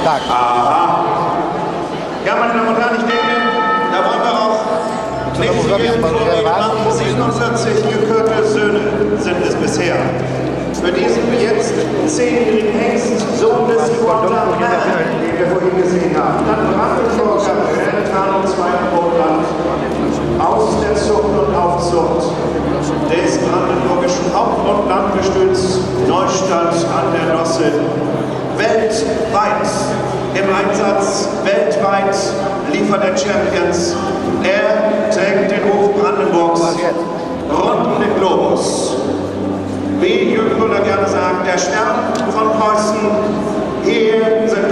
Tag. Aha. Ja, meine Damen und Herren, ich denke, da wollen wir auch nicht so gerne Vorrede machen. 47 gekürte Söhne sind es bisher. Für diesen jetzt 10-jährigen Hengst, Sohn des Spontan, den wir vorhin gesehen haben. Dann Brandenburger Renntal und Zweitenbrotland aus der Zucht und Aufzucht des brandenburgischen Haupt- und Landgestüts Neustadt an der Nosse. Weltweit im Einsatz, weltweit liefert der Champions. Er trägt den Hof Brandenburgs rund um den Globus. Wie Jürgen Müller gerne sagt, der Stern von Preußen, hier sind